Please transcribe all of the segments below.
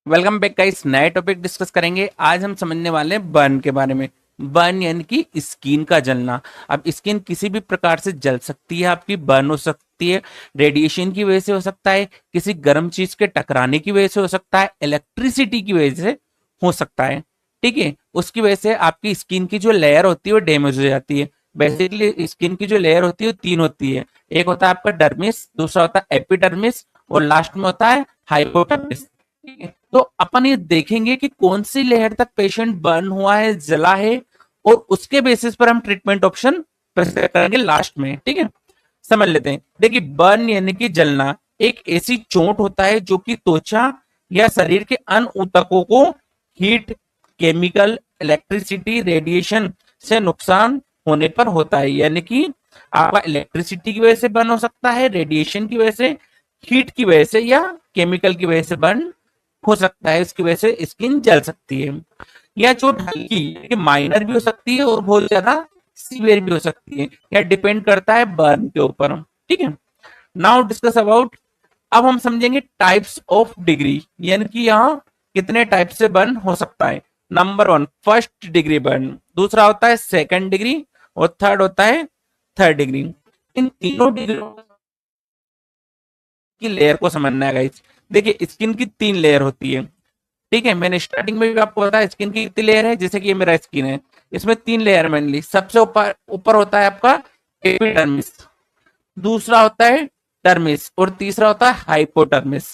Welcome back guys. नए topic discuss करेंगे। आज हम समझने वाले हैं बर्न के बारे में। बर्न यानी कि स्किन का जलना। अब स्किन किसी भी प्रकार से जल सकती है, आपकी बर्न हो सकती है। रेडिएशन की वजह से हो सकता है, किसी गर्म चीज के टकराने की वजह से हो सकता है, इलेक्ट्रिसिटी की वजह से हो सकता है। ठीक है, उसकी वजह से आपकी स्किन की जो लेयर होती है वो डैमेज हो जाती है। बेसिकली स्किन की जो लेयर होती है वो तीन होती है। एक होता है आपका डर्मिस, दूसरा होता है एपिडर्मिस, और लास्ट में होता है हाइपोडर्मिस। ठीक है, तो अपन ये देखेंगे कि कौन सी लेयर तक पेशेंट बर्न हुआ है, जला है, और उसके बेसिस पर हम ट्रीटमेंट ऑप्शन प्रेस्क्राइब करेंगे लास्ट में। ठीक है, समझ लेते हैं। देखिए, बर्न यानी कि जलना एक ऐसी चोट होता है जो कि त्वचा या शरीर के अन्य ऊतकों को हीट, केमिकल, इलेक्ट्रिसिटी, रेडिएशन से नुकसान होने पर होता है। यानी कि आपका इलेक्ट्रिसिटी की वजह से बर्न हो सकता है, रेडिएशन की वजह से, हीट की वजह से, या केमिकल की वजह से बर्न हो सकता है। इसकी वजह से स्किन जल सकती है। या चोट हल्की माइनर भी हो सकती है और बहुत ज्यादा सीवियर भी हो सकती है। यह डिपेंड करता है बर्न के ऊपर। ठीक है, नाउ डिस्कस अबाउट। अब हम समझेंगे टाइप्स ऑफ डिग्री, यानी कि यहाँ कितने टाइप से बर्न हो सकता है। Number one, first degree burn. दूसरा होता है सेकंड डिग्री, और थर्ड होता है थर्ड डिग्री। इन तीनों डिग्री की लेयर को समझना है गाइस। देखिए, स्किन की तीन लेयर होती है। ठीक है, मैंने स्टार्टिंग में भी आपको बताया स्किन की कितनी लेयर है। जैसे कि ये मेरा स्किन है, इसमें तीन लेयर मेनली। सबसे ऊपर ऊपर होता है आपका एपिडर्मिस, दूसरा होता है टर्मिस, और तीसरा होता है हाइपोटर्मिस।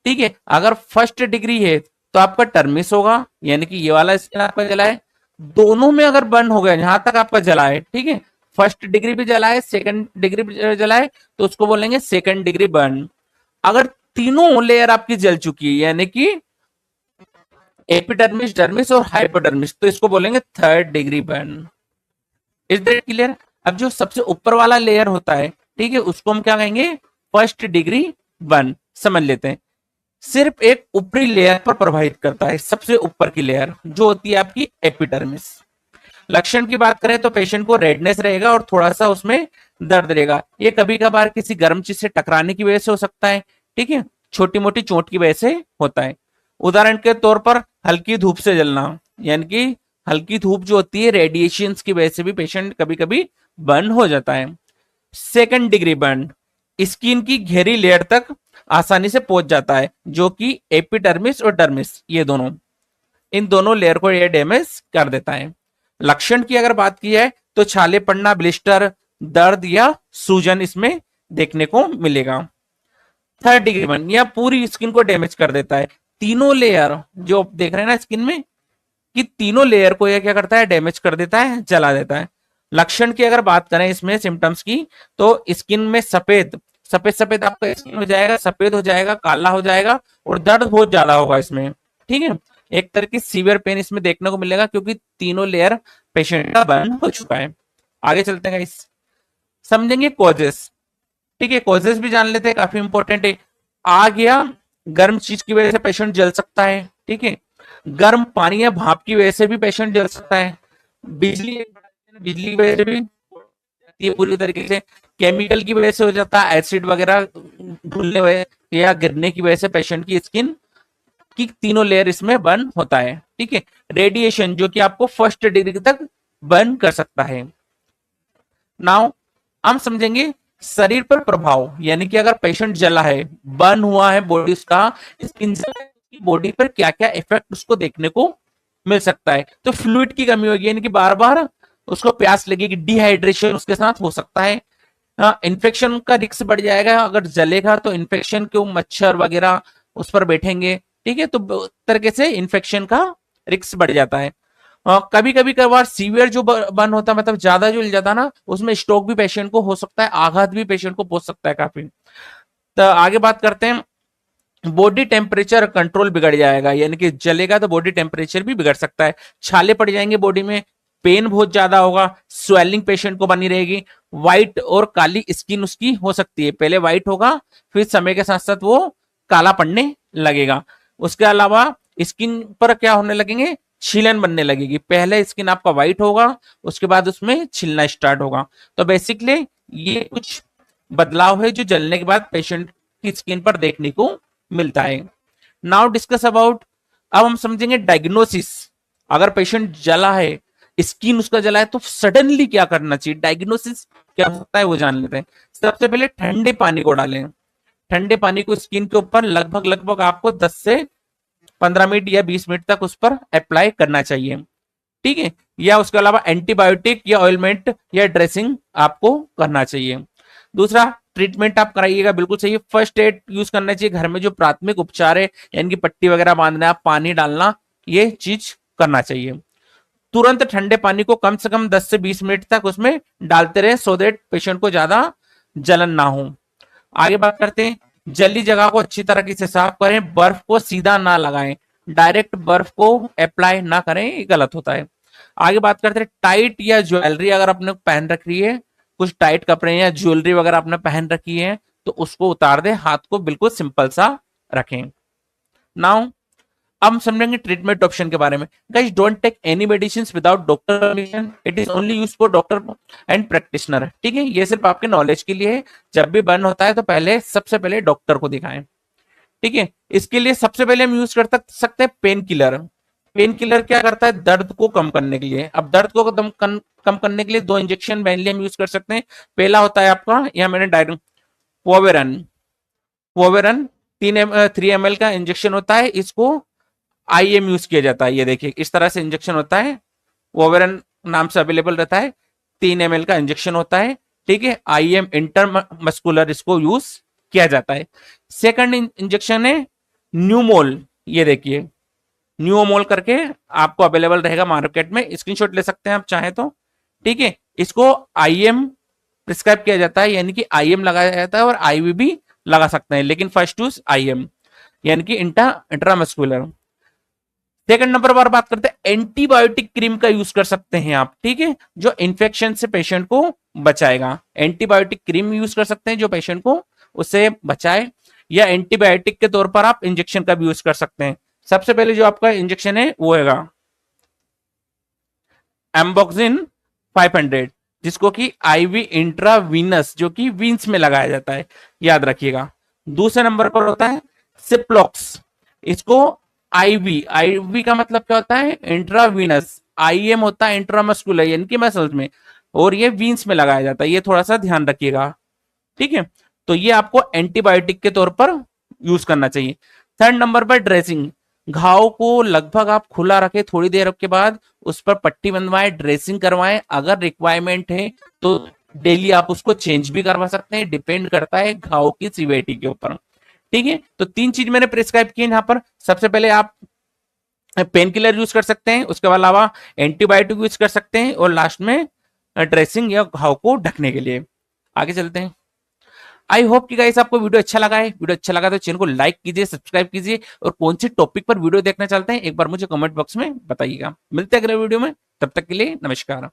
ठीक है, अगर फर्स्ट डिग्री है तो आपका टर्मिस होगा, यानी कि ये वाला स्किन आपका जला है। दोनों में अगर बर्न हो गया, जहां तक आपका जला है, ठीक है, फर्स्ट डिग्री भी जला है, सेकंड डिग्री भी जला है, तो उसको बोलेंगे सेकंड डिग्री बर्न। अगर तीनों लेयर आपकी जल चुकी है, यानी कि एपिडर्मिस, डर्मिस और हाइपोडर्मिस, तो इसको बोलेंगे third degree burn. Is that clear? अब जो सबसे ऊपर वाला लेयर होता है, ठीक है, उसको हम क्या कहेंगे? First degree burn. समझ लेते हैं। सिर्फ एक ऊपरी लेयर पर प्रभावित करता है, सबसे ऊपर की लेयर जो होती है आपकी एपिडर्मिस। लक्षण की बात करें तो पेशेंट को रेडनेस रहेगा और थोड़ा सा उसमें दर्द रहेगा। ये कभी कभार किसी गर्म चीज से टकराने की वजह से हो सकता है। ठीक है, छोटी मोटी चोट की वजह से होता है। उदाहरण के तौर पर हल्की धूप से जलना, यानी कि हल्की धूप जो होती है, रेडिएशन की वजह से भी पेशेंट कभी कभी बर्न हो जाता है। सेकंड डिग्री बर्न स्किन की घेरी लेयर तक आसानी से पहुंच जाता है, जो कि एपिडर्मिस और डर्मिस, ये दोनों, इन दोनों लेयर को ये डैमेज कर देता है। लक्षण की अगर बात की जाए तो छाले पड़ना, ब्लिस्टर, दर्द या सूजन इसमें देखने को मिलेगा। थर्ड डिग्री बर्न या पूरी स्किन को डैमेज कर देता है। तीनों लेयर जो आप देख रहे हैं ना स्किन में, कि तीनों लेयर को यह क्या करता है? डैमेज कर देता है, जला देता है। लक्षण की अगर बात करें इसमें सिम्टम्स की, तो स्किन में सफेद सफेद सफेद आपका स्किन हो जाएगा, सफेद हो जाएगा, काला हो जाएगा, और दर्द बहुत ज्यादा होगा इसमें। ठीक है, एक तरह की सीवियर पेन इसमें देखने को मिलेगा, क्योंकि तीनों लेयर पेशेंट का बर्न हो चुका है। आगे चलते हैं इस समझेंगे कॉजेस। ठीक है, कॉजेस भी जान लेते हैं, काफी इंपॉर्टेंट है। आग या गर्म चीज की वजह से पेशेंट जल सकता है। ठीक है, गर्म पानी या भाप की वजह से भी पेशेंट जल सकता है। बिजली बिजली की वजह से भी जाती है पूरी तरीके से। केमिकल की वजह से हो जाता है, एसिड वगैरह घुलने वजह या गिरने की वजह से पेशेंट की स्किन की तीनों लेयर इसमें बर्न होता है। ठीक है, रेडिएशन जो कि आपको फर्स्ट डिग्री तक बर्न कर सकता है। नाउ हम समझेंगे शरीर पर प्रभाव, यानी कि अगर पेशेंट जला है, बर्न हुआ है, बॉडी उसका स्किन बॉडी पर क्या क्या इफेक्ट उसको देखने को मिल सकता है। तो फ्लूइड की कमी होगी, यानी कि बार बार उसको प्यास लगेगी, डिहाइड्रेशन उसके साथ हो सकता है। इन्फेक्शन का रिस्क बढ़ जाएगा। अगर जलेगा तो इन्फेक्शन के मच्छर वगैरह उस पर बैठेंगे। ठीक है, तो तरीके से इन्फेक्शन का रिस्क बढ़ जाता है। कभी कभी कभार सीवियर जो बर्न होता है, मतलब ज्यादा जो जाता है ना, उसमें स्ट्रोक भी पेशेंट को हो सकता है, आघात भी पेशेंट को पहुंच सकता है काफी। तो आगे बात करते हैं। बॉडी टेम्परेचर कंट्रोल बिगड़ जाएगा, यानी कि जलेगा तो बॉडी टेम्परेचर भी बिगड़ सकता है। छाले पड़ जाएंगे बॉडी में, पेन बहुत ज्यादा होगा, स्वेलिंग पेशेंट को बनी रहेगी, व्हाइट और काली स्किन उसकी हो सकती है। पहले व्हाइट होगा, फिर समय के साथ साथ वो काला पड़ने लगेगा। उसके अलावा स्किन पर क्या होने लगेंगे? छीलन बनने लगेगी। पहले स्किन आपका व्हाइट होगा, उसके बाद उसमें छिलना स्टार्ट होगा। तो बेसिकली ये कुछ बदलाव है जो जलने के बाद पेशेंट की स्किन पर देखने को मिलता है। नाउ डिस्कस अबाउट अब हम समझेंगे डायग्नोसिस। अगर पेशेंट जला है, स्किन उसका जला है, तो सडनली क्या करना चाहिए, डायग्नोसिस क्या हो सकता है वो जान लेते हैं। सबसे पहले ठंडे पानी को डालें। ठंडे पानी को स्किन के ऊपर लगभग लगभग आपको 10 से 15 मिनट या 20 मिनट तक उस पर अप्लाई करना चाहिए, ठीक है। या उसके अलावा एंटीबायोटिक या ऑइलमेंट या ड्रेसिंग आपको करना चाहिए। दूसरा, ट्रीटमेंट आप कराइएगा बिल्कुल सही। फर्स्ट एड यूज करना चाहिए घर में, जो प्राथमिक उपचार है यानी कि पट्टी वगैरह बांधना, पानी डालना, ये चीज करना चाहिए। तुरंत ठंडे पानी को कम से कम 10 से 20 मिनट तक उसमें डालते रहे, सो दैट पेशेंट को ज्यादा जलन ना हो। आगे बात करते हैं, जली जगह को अच्छी तरीके से साफ करें, बर्फ को सीधा ना लगाएं, डायरेक्ट बर्फ को अप्लाई ना करें, ये गलत होता है। आगे बात करते हैं, टाइट या ज्वेलरी अगर आपने पहन रखी है, कुछ टाइट कपड़े या ज्वेलरी वगैरह आपने पहन रखी है, तो उसको उतार दे, हाथ को बिल्कुल सिंपल सा रखें। नाउ अब हम समझेंगे ट्रीटमेंट ऑप्शन के बारे में। Guys, don't take any medicine without doctor permission, it is only use for doctor and practitioner, ठीक है। ये सिर्फ आपके नॉलेज के लिए है। जब भी बर्न होता है तो पहले सबसे पहले डॉक्टर को दिखाएं, ठीक है। इसके लिए सबसे पहले हम यूज कर सकते हैं पेन किलर। पेन किलर क्या करता है, दर्द को कम करने के लिए। अब दर्द को कम करने के लिए 2 इंजेक्शन मेनली हम यूज कर सकते हैं। पहला होता है आपका, यहां मैंने डायरेक्ट पोवेरन। पोवेरन 3 ml का इंजेक्शन होता है, इसको आईएम यूज किया जाता है। ये देखिए इस तरह से इंजेक्शन होता है, वोवेरन नाम से अवेलेबल रहता है। 3 ml का इंजेक्शन होता है, ठीक है। आईएम इंटरमस्कुलर इसको यूज किया जाता है। सेकंड इंजेक्शन है न्यूमोल। ये देखिए न्यूमोल करके आपको अवेलेबल रहेगा मार्केट में, स्क्रीनशॉट ले सकते हैं आप चाहे तो, ठीक है। इसको आईएम प्रिस्क्राइब किया जाता है, यानी कि आईएम लगाया जाता है, और आईवी भी लगा सकते हैं, लेकिन फर्स्ट यूज आईएम यानी कि इंट्रामस्कुलर। सेकंड नंबर पर बात करते हैं, एंटीबायोटिक क्रीम का यूज कर सकते हैं आप, ठीक है, जो इन्फेक्शन से पेशेंट को बचाएगा। एंटीबायोटिक क्रीम यूज कर सकते हैं जो पेशेंट को उससे बचाए, या एंटीबायोटिक के तौर पर आप इंजेक्शन का भी यूज कर सकते हैं। सबसे पहले जो आपका इंजेक्शन है वो हैगा एम्बोक्सिन 500, जिसको कि आईवी इंट्रावीनस, जो कि वीन्स में लगाया जाता है, याद रखिएगा। दूसरे नंबर पर होता है सिप्लॉक्स। इसको आईवी, आईवी का मतलब क्या होता है, इंट्रावीनस। आईएम होता है इंट्रामस्कुलर यानी कि मसल्स में, और ये वीन्स में लगाया जाता है, ये थोड़ा सा ध्यान रखिएगा, ठीक है। तो ये आपको एंटीबायोटिक के तौर पर यूज करना चाहिए। थर्ड नंबर पर ड्रेसिंग। घाव को लगभग आप खुला रखें, थोड़ी देर के बाद उस पर पट्टी बंधवाएं, ड्रेसिंग करवाएं। अगर रिक्वायरमेंट है तो डेली आप उसको चेंज भी करवा सकते हैं, डिपेंड करता है घाव की सीवियरिटी के ऊपर, ठीक है। तो 3 चीज मैंने प्रिस्क्राइब की यहाँ पर। सबसे पहले आप पेन किलर यूज कर सकते हैं, उसके अलावा एंटीबायोटिक यूज कर सकते हैं, और लास्ट में ड्रेसिंग या घाव को ढकने के लिए। आगे चलते हैं। आई होप कि गाइस आपको वीडियो अच्छा लगा है। वीडियो अच्छा लगा तो चैनल को लाइक कीजिए, सब्सक्राइब कीजिए, और कौन से टॉपिक पर वीडियो देखना चाहते हैं एक बार मुझे कमेंट बॉक्स में बताइएगा। मिलते हैं अगले वीडियो में, तब तक के लिए नमस्कार।